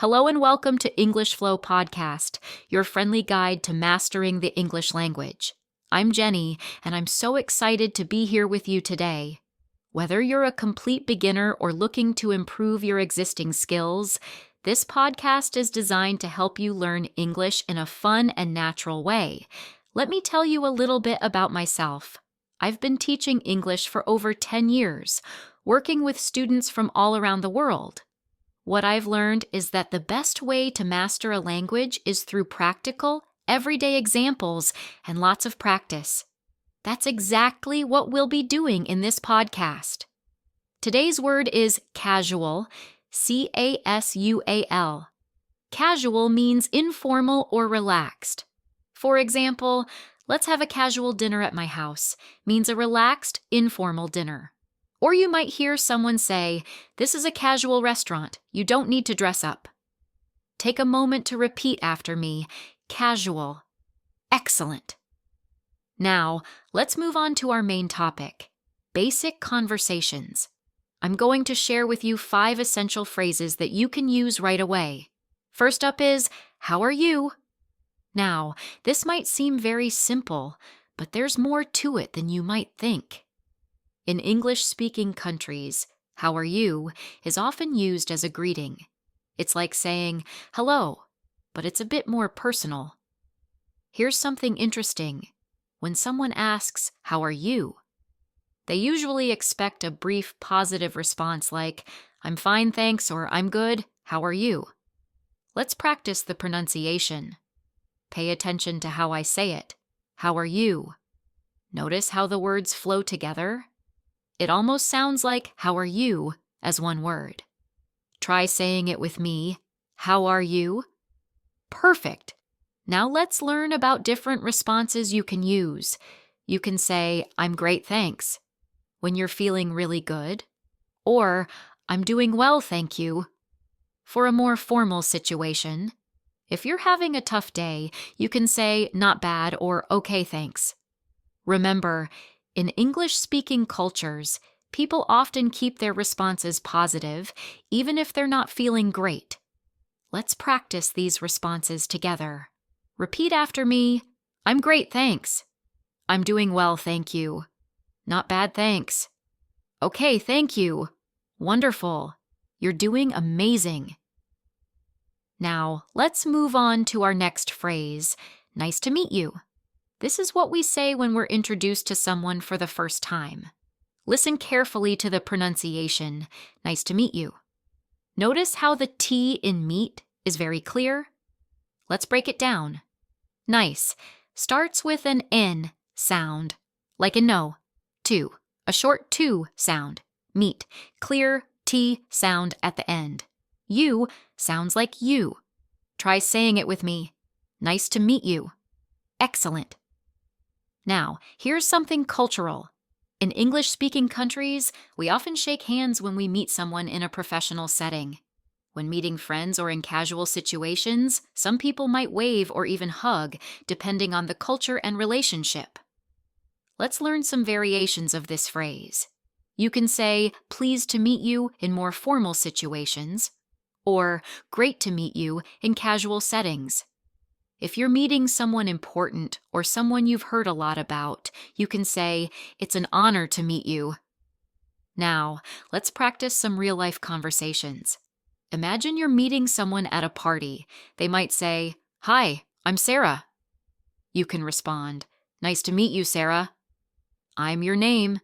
Hello and welcome to English Flow Podcast, your friendly guide to mastering the English language. I'm Jenny, and I'm so excited to be here with you today. Whether you're a complete beginner or looking to improve your existing skills, this podcast is designed to help you learn English in a fun and natural way. Let me tell you a little bit about myself. I've been teaching English for over 10 years, working with students from all around the world. What I've learned is that the best way to master a language is through practical, everyday examples and lots of practice. That's exactly what we'll be doing in this podcast. Today's word is casual, C-A-S-U-A-L. Casual means informal or relaxed. For example, let's have a casual dinner at my house means a relaxed, informal dinner. Or you might hear someone say, "This is a casual restaurant. You don't need to dress up." Take a moment to repeat after me. Casual. Excellent. Now, let's move on to our main topic, basic conversations. I'm going to share with you 5 essential phrases that you can use right away. First up is, "How are you?" Now, this might seem very simple, but there's more to it than you might think. In English-speaking countries, "how are you" is often used as a greeting. It's like saying, "hello," but it's a bit more personal. Here's something interesting. When someone asks, "how are you?" they usually expect a brief positive response like, "I'm fine, thanks," or "I'm good, how are you?" Let's practice the pronunciation. Pay attention to how I say it. How are you? Notice how the words flow together? It almost sounds like "how are you" as one word. Try saying it with me. How are you? Perfect. Now let's learn about different responses you can use. You can say, "I'm great, thanks," when you're feeling really good, or "I'm doing well, thank you," for a more formal situation. If you're having a tough day, you can say "not bad" or "okay, thanks." Remember, in English-speaking cultures, people often keep their responses positive, even if they're not feeling great. Let's practice these responses together. Repeat after me. "I'm great, thanks." "I'm doing well, thank you." "Not bad, thanks." "Okay, thank you." "Wonderful." "You're doing amazing." Now, let's move on to our next phrase. "Nice to meet you." This is what we say when we're introduced to someone for the first time. Listen carefully to the pronunciation. Nice to meet you. Notice how the T in meet is very clear? Let's break it down. Nice starts with an N sound, like in no, to, a short to sound. Meet, clear T sound at the end. You sounds like you. Try saying it with me. Nice to meet you. Excellent. Now, here's something cultural. In English-speaking countries, we often shake hands when we meet someone in a professional setting. When meeting friends or in casual situations, some people might wave or even hug, depending on the culture and relationship. Let's learn some variations of this phrase. You can say, "pleased to meet you" in more formal situations, or "great to meet you" in casual settings. If you're meeting someone important or someone you've heard a lot about, you can say, "It's an honor to meet you." Now, let's practice some real-life conversations. Imagine you're meeting someone at a party. They might say, "Hi, I'm Sarah." You can respond, "Nice to meet you, Sarah." "I'm your name."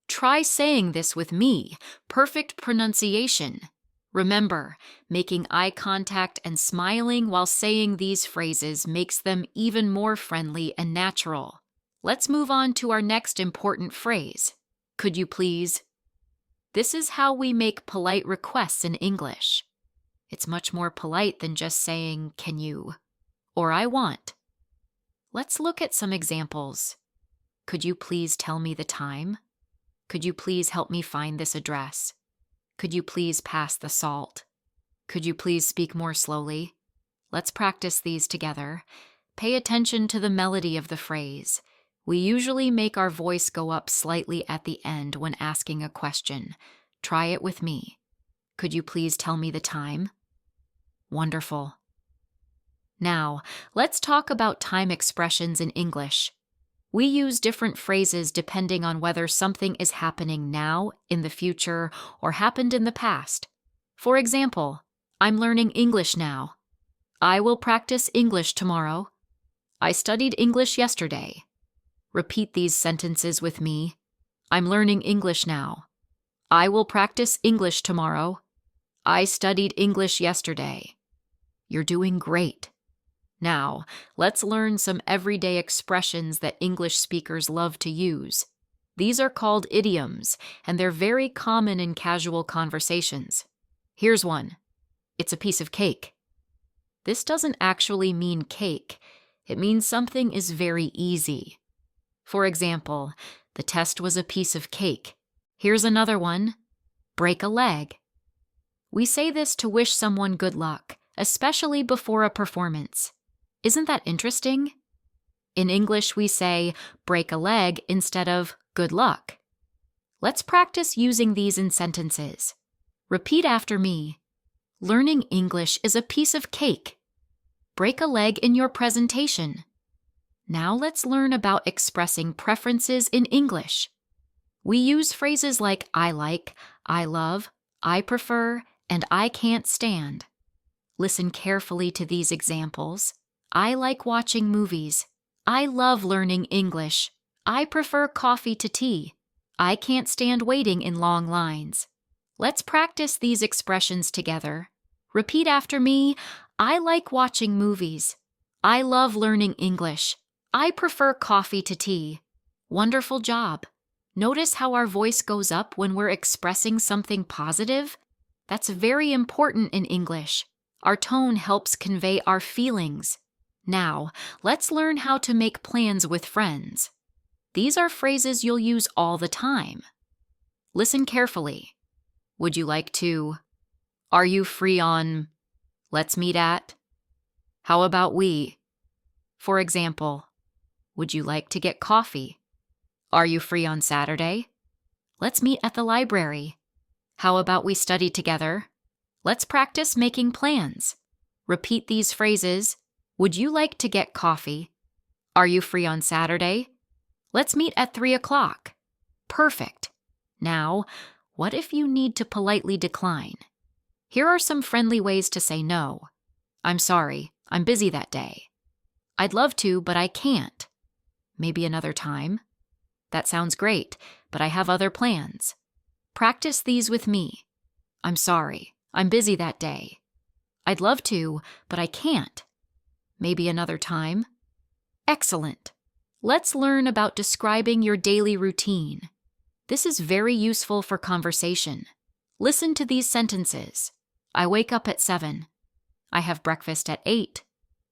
Try saying this with me. Perfect pronunciation. Remember, making eye contact and smiling while saying these phrases makes them even more friendly and natural. Let's move on to our next important phrase. Could you please? This is how we make polite requests in English. It's much more polite than just saying, "can you?" or "I want." Let's look at some examples. Could you please tell me the time? Could you please help me find this address? Could you please pass the salt? Could you please speak more slowly? Let's practice these together. Pay attention to the melody of the phrase. We usually make our voice go up slightly at the end when asking a question. Try it with me. Could you please tell me the time? Wonderful. Now, let's talk about time expressions in English. We use different phrases depending on whether something is happening now, in the future, or happened in the past. For example, I'm learning English now. I will practice English tomorrow. I studied English yesterday. Repeat these sentences with me. I'm learning English now. I will practice English tomorrow. I studied English yesterday. You're doing great. Now, let's learn some everyday expressions that English speakers love to use. These are called idioms, and they're very common in casual conversations. Here's one. It's a piece of cake. This doesn't actually mean cake. It means something is very easy. For example, the test was a piece of cake. Here's another one. Break a leg. We say this to wish someone good luck, especially before a performance. Isn't that interesting? In English, we say break a leg instead of good luck. Let's practice using these in sentences. Repeat after me. Learning English is a piece of cake. Break a leg in your presentation. Now let's learn about expressing preferences in English. We use phrases like I like, I love, I prefer, and I can't stand. Listen carefully to these examples. I like watching movies. I love learning English. I prefer coffee to tea. I can't stand waiting in long lines. Let's practice these expressions together. Repeat after me. I like watching movies. I love learning English. I prefer coffee to tea. Wonderful job. Notice how our voice goes up when we're expressing something positive? That's very important in English. Our tone helps convey our feelings. Now, let's learn how to make plans with friends. These are phrases you'll use all the time. Listen carefully. Would you like to? Are you free on? Let's meet at? How about we? For example, would you like to get coffee? Are you free on Saturday? Let's meet at the library. How about we study together? Let's practice making plans. Repeat these phrases. Would you like to get coffee? Are you free on Saturday? Let's meet at 3 o'clock. Perfect. Now, what if you need to politely decline? Here are some friendly ways to say no. I'm sorry, I'm busy that day. I'd love to, but I can't. Maybe another time. That sounds great, but I have other plans. Practice these with me. I'm sorry, I'm busy that day. I'd love to, but I can't. Maybe another time. Excellent. Let's learn about describing your daily routine. This is very useful for conversation. Listen to these sentences. I wake up at 7. I have breakfast at 8.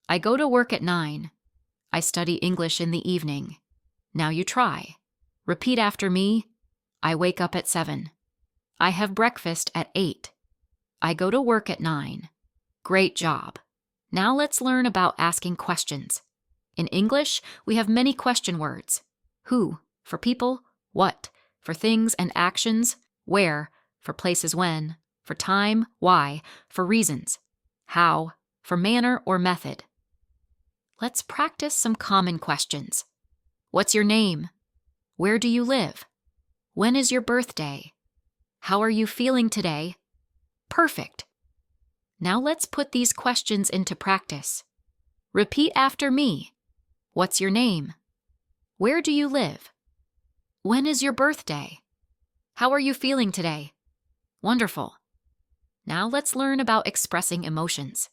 I go to work at 9. I study English in the evening. Now you try. Repeat after me. I wake up at 7. I have breakfast at 8. I go to work at 9. Great job. Now let's learn about asking questions. In English, we have many question words. Who, for people, what, for things and actions, where, for places when, for time, why, for reasons, how, for manner or method. Let's practice some common questions. What's your name? Where do you live? When is your birthday? How are you feeling today? Perfect. Now let's put these questions into practice. Repeat after me. What's your name? Where do you live? When is your birthday? How are you feeling today? Wonderful. Now let's learn about expressing emotions.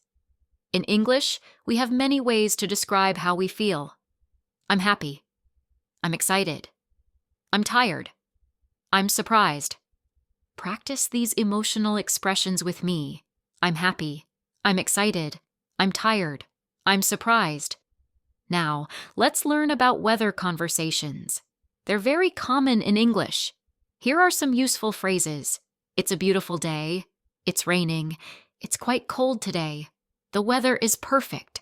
In English, we have many ways to describe how we feel. I'm happy. I'm excited. I'm tired. I'm surprised. Practice these emotional expressions with me. I'm happy. I'm excited. I'm tired. I'm surprised. Now, let's learn about weather conversations. They're very common in English. Here are some useful phrases. It's a beautiful day. It's raining. It's quite cold today. The weather is perfect.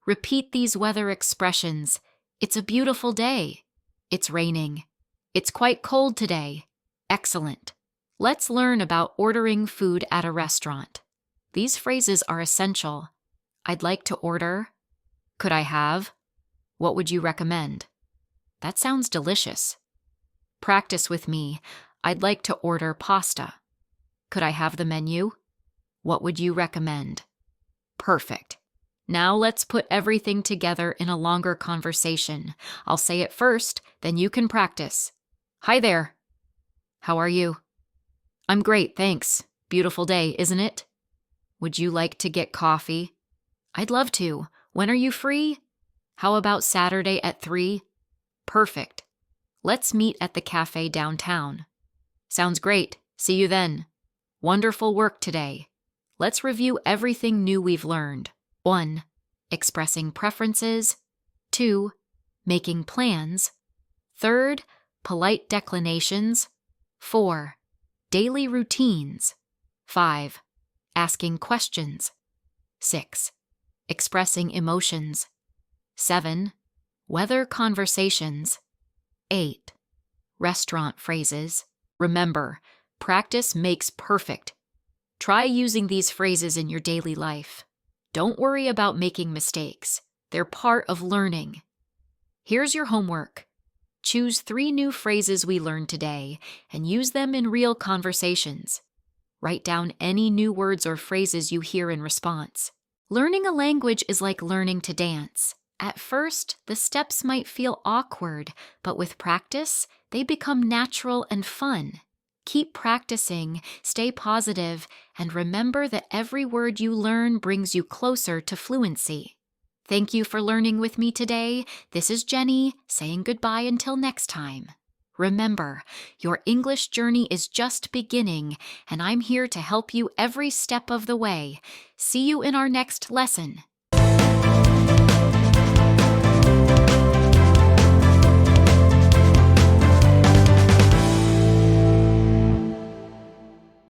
Repeat these weather expressions. It's a beautiful day. It's raining. It's quite cold today. Excellent. Let's learn about ordering food at a restaurant. These phrases are essential. I'd like to order. Could I have? What would you recommend? That sounds delicious. Practice with me. I'd like to order pasta. Could I have the menu? What would you recommend? Perfect. Now let's put everything together in a longer conversation. I'll say it first, then you can practice. Hi there. How are you? I'm great, thanks. Beautiful day, isn't it? Would you like to get coffee? I'd love to. When are you free? How about Saturday at 3? Perfect. Let's meet at the cafe downtown. Sounds great. See you then. Wonderful work today. Let's review everything new we've learned. 1. Expressing preferences. 2. Making plans. 3. Polite declinations. 4. Daily routines. 5. Asking questions. 6. Expressing emotions. 7. Weather conversations. 8. Restaurant phrases. Remember, practice makes perfect. Try using these phrases in your daily life. Don't worry about making mistakes. They're part of learning. Here's your homework. Choose 3 new phrases we learned today and use them in real conversations. Write down any new words or phrases you hear in response. Learning a language is like learning to dance. At first, the steps might feel awkward, but with practice, they become natural and fun. Keep practicing, stay positive, and remember that every word you learn brings you closer to fluency. Thank you for learning with me today. This is Jenny, saying goodbye until next time. Remember, your English journey is just beginning, and I'm here to help you every step of the way. See you in our next lesson.